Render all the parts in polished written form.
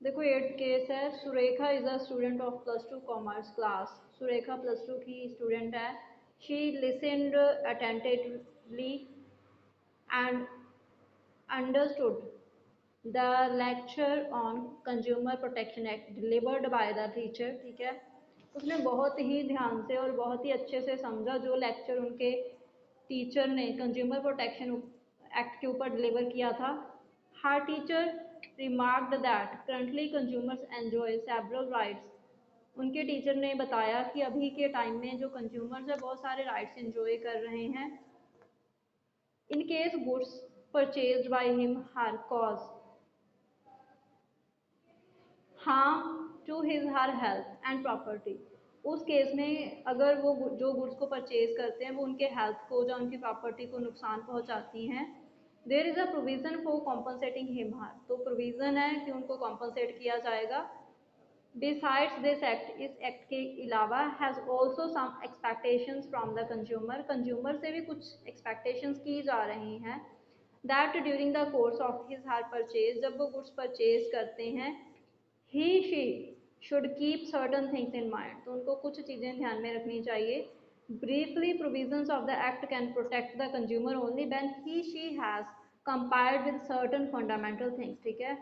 देखो 8th case है, Surekha is a student of +2 commerce class. Surekha +2 की स्टूडेंट है। She listened attentively and understood the lecture on consumer protection act delivered by the teacher. ठीक है, उसने बहुत ही ध्यान से और बहुत ही अच्छे से समझा जो लेक्चर उनके टीचर ने कंज्यूमर प्रोटेक्शन एक्ट के ऊपर डिलीवर किया था। Her teacher remarked that currently consumers enjoy several rights. उनके टीचर ने बताया कि अभी के टाइम में जो कंज्यूमर्स है बहुत सारे राइट्स एंजॉय कर रहे हैं। In case goods purchased by him her cause harm to his her health and property. उस केस में अगर वो जो गुड्स को परचेज करते हैं वो उनके हेल्थ को या उनकी प्रॉपर्टी को नुकसान पहुंचाती हैं, there is a provision for compensating him her. तो प्रोविज़न है कि उनको कॉम्पनसेट किया जाएगा। बिसाइड्स दिस एक्ट, इस एक्ट के अलावा has also some expectations from the consumer, consumer से भी कुछ एक्सपेक्टेशंस की जा रही हैं। That during the course of his her purchase, जब वो गुड्स परचेज करते हैं, he she should keep certain things in mind, तो उनको कुछ चीज़ें ध्यान में रखनी चाहिए। briefly provisions of the act can protect the consumer only when he she has complied with certain fundamental things। ठीक है,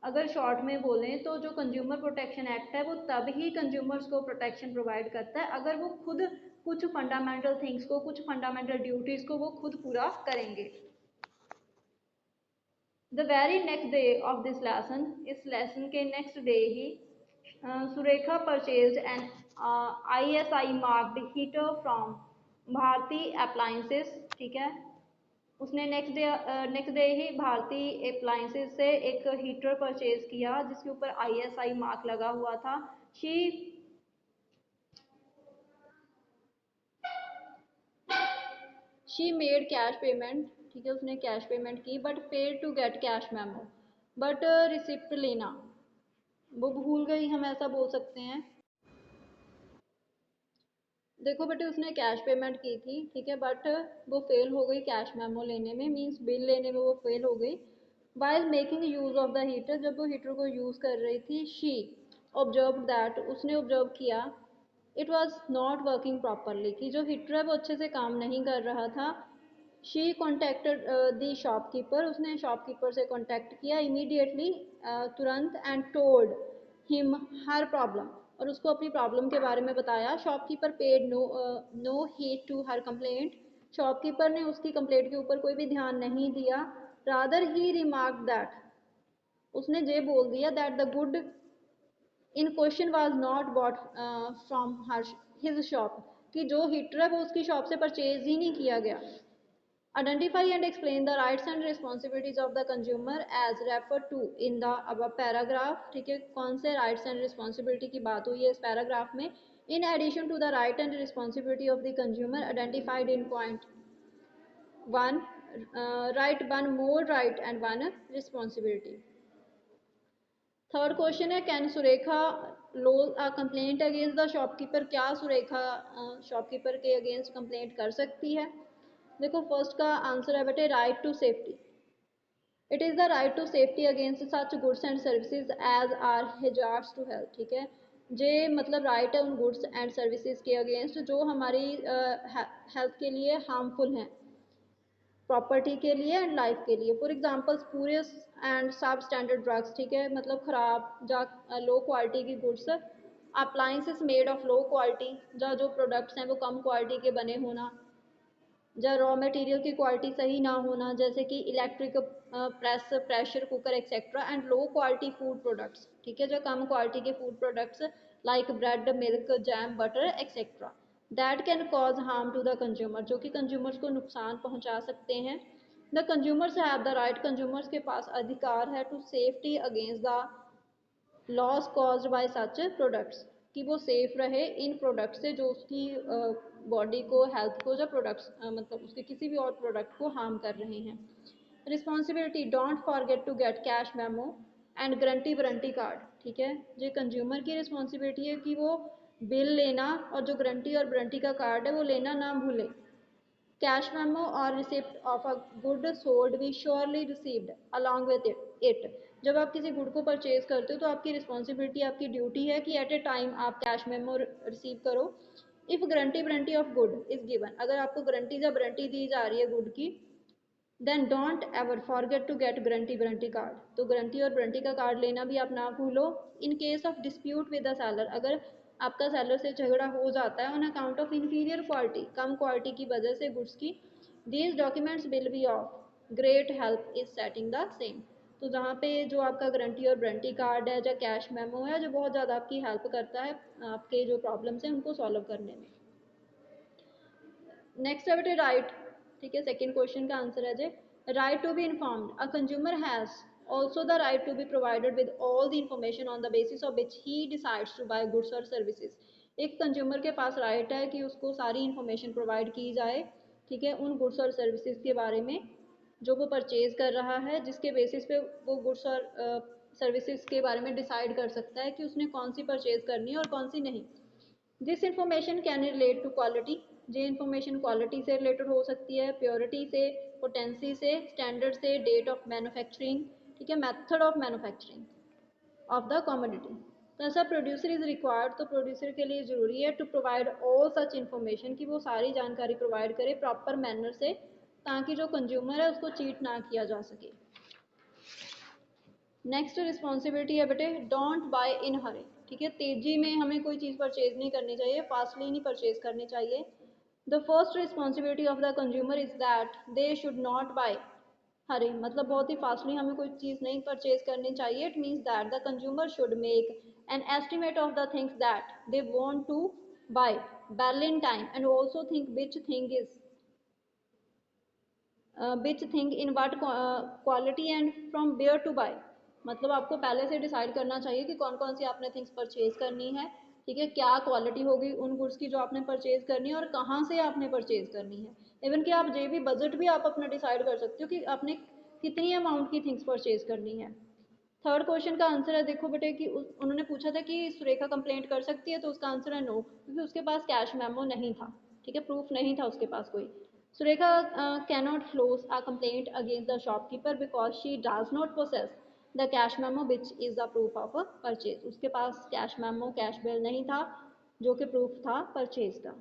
अगर शॉर्ट में बोलें तो जो कंज्यूमर प्रोटेक्शन एक्ट है वो तब ही कंज्यूमर्स को प्रोटेक्शन प्रोवाइड करता है अगर वो खुद कुछ फंडामेंटल थिंग्स को, कुछ फंडामेंटल ड्यूटीज़ को वो खुद पूरा करेंगे। The very next day of this lesson, इस लेसन के नेक्स्ट डे ही Surekha purchase an ISI marked heater from Bharati appliances. ठीक है, उसने नेक्स्ट डे ही भारती अप्लायंसेस से एक हीटर परचेज किया जिसके ऊपर ISI मार्क लगा हुआ था। She made cash payment. ठीक है, उसने कैश पेमेंट की but fail to get cash memo, but receipt लेना वो भूल गई, हम ऐसा बोल सकते हैं। देखो बेटे, उसने कैश पेमेंट की थी, ठीक है, बट वो फेल हो गई कैश मेमो लेने में, मींस बिल लेने में वो फेल हो गई। While making use of the heater, जब वो हीटर को यूज कर रही थी, शी ऑब्जर्व दैट, उसने ऑब्जर्व किया, it was not working properly, कि जो हीटर है वो अच्छे से काम नहीं कर रहा था। शी कॉन्टेक्टेड द शॉपकीपर, उसने शॉपकीपर से कॉन्टेक्ट किया इमीडिएटली, तुरंत, and told him her problem, और उसको अपनी प्रॉब्लम के बारे में बताया। Shopkeeper paid no heed to her complaint, shopkeeper ने उसकी कंप्लेंट के ऊपर कोई भी ध्यान नहीं दिया। रादर ही रिमार्क दैट, उसने ये बोल दिया that the good in question was not bought from her his shop, कि जो हीटर है वो उसकी शॉप से परचेज ही नहीं किया गया। Identify and explain the rights and responsibilities of the consumer as referred to in the above paragraph। ठीक है, कौन से rights and responsibility की बात हुई है इस paragraph में। In addition to the right and responsibility of the consumer identified in point 1, write one more right and one responsibility। Third question है, can Surekha lodge a complaint against the shopkeeper, क्या Surekha shopkeeper के against complaint कर सकती है। देखो first का answer है बेटे right to safety. It is the right to safety against such goods and services as are hazards to health. ठीक है, जे मतलब राइट है उन गुड्स एंड सर्विसेज के अगेंस्ट जो हमारी हेल्थ के लिए हार्मफुल हैं, प्रॉपर्टी के लिए एंड लाइफ के लिए। फॉर एग्जांपल स्पूरियस एंड सब स्टैंडर्ड ड्रग्स, ठीक है, मतलब ख़राब या लो क्वालिटी की goods, appliances made of low quality, या जो प्रोडक्ट्स हैं वो कम क्वालिटी के बने होना, या रॉ मटेरियल की क्वालिटी सही ना होना, जैसे कि electric press, pressure cooker etcetera, and low quality food products. ठीक है, जो कम क्वालिटी के food products like bread, milk, jam, butter etcetera, that can cause harm to the consumer, जो कि कंज्यूमर्स को नुकसान पहुंचा सकते हैं। The consumers have the right, consumers के पास अधिकार है to safety against the loss caused by such products, कि वो सेफ रहे इन प्रोडक्ट से जो उसकी बॉडी को, हेल्थ को, जो प्रोडक्ट्स मतलब उसके किसी भी और प्रोडक्ट को हार्म कर रहे हैं। Responsibility, don't forget to get cash memo and guarantee warranty card. ठीक है, ये कंज्यूमर की रिस्पॉन्सिबिलिटी है कि वो बिल लेना और जो गारंटी और वारंटी का कार्ड है वो लेना ना भूले। कैश मेमो और receipt of a good sold be surely received along with it. It. जब आप किसी गुड को परचेज करते हो तो आपकी रिस्पॉन्सिबिलिटी, आपकी ड्यूटी है कि एट ए टाइम आप कैश मेमो रिसीव करो। If guarantee warranty of good is given, अगर आपको गारंटी या वारंटी दी जा रही है गुड की, then don't ever forget to get guarantee warranty card. तो गारंटी और वारंटी का कार्ड लेना भी आप ना भूलो। In case of dispute with the seller, अगर आपका सेलर से झगड़ा हो जाता है on account of inferior quality, कम क्वालिटी की वजह से गुड्स की, these documents will be of great help is settling the same. तो जहाँ पे जो आपका गारंटी और वारंटी कार्ड है या कैश मेमो है, जो बहुत ज़्यादा आपकी हेल्प करता है आपके जो प्रॉब्लम्स हैं उनको सॉल्व करने में। नेक्स्ट है बेटे राइट, ठीक है, सेकंड क्वेश्चन का आंसर है जे right to be informed. A consumer has also the right to be provided with all the information on the basis of which he decides to buy goods or services। एक consumer के पास right है कि उसको सारी information provide की जाए, ठीक है, उन गुड्स और सर्विसेज के बारे में जो वो परचेज कर रहा है, जिसके बेसिस पे वो गुड्स और सर्विसेज के बारे में डिसाइड कर सकता है कि उसने कौन सी परचेज करनी है और कौन सी नहीं। This information can relate to quality, ये इंफॉर्मेशन क्वालिटी से रिलेटेड हो सकती है, प्योरिटी से, पोटेंसी से, स्टैंडर्ड से, डेट ऑफ मैन्युफैक्चरिंग, ठीक है, method of manufacturing of the commodity. तो ऐसा प्रोड्यूसर इज रिक्वायर्ड, तो प्रोड्यूसर के लिए ज़रूरी है to provide all such information, कि वो सारी जानकारी प्रोवाइड करे प्रॉपर मैनर से, ताकि जो कंज्यूमर है उसको चीट ना किया जा सके। नेक्स्ट रिस्पॉन्सिबिलिटी है बेटे डोंट बाय इन हरी, ठीक है, तेजी में हमें कोई चीज़ परचेज नहीं करनी चाहिए, फास्टली नहीं परचेज करनी चाहिए। The first responsibility of the consumer is that they should not buy hurry, मतलब बहुत ही फास्टली हमें कोई चीज़ नहीं परचेज करनी चाहिए। It means that the consumer should make an estimate of the things that they want to buy well in time and also think which thing in what quality and from where to buy. मतलब आपको पहले से decide करना चाहिए कि कौन कौन सी आपने थिंग्स परचेज करनी है, ठीक है, क्या क्वालिटी होगी उन गुड्स की जो आपने परचेज करनी है और कहाँ से आपने परचेज करनी है। इवन कि आप जे भी बजट भी आप अपना डिसाइड कर सकते हो कि आपने कितनी अमाउंट की थिंग्स परचेज करनी है। थर्ड क्वेश्चन का आंसर है, देखो बेटे कि उन्होंने पूछा था कि सुरेखा कंप्लेंट कर सकती है, तो उसका आंसर है नो, क्योंकि उसके पास कैश मेमो नहीं था, ठीक है, प्रूफ नहीं था उसके पास कोई। Surekha cannot flows a complaint against the shopkeeper because she does not possess the cash memo which is the proof of a purchase. उसके पास कैश मेमो, कैश बिल नहीं था जो कि प्रूफ था परचेज का।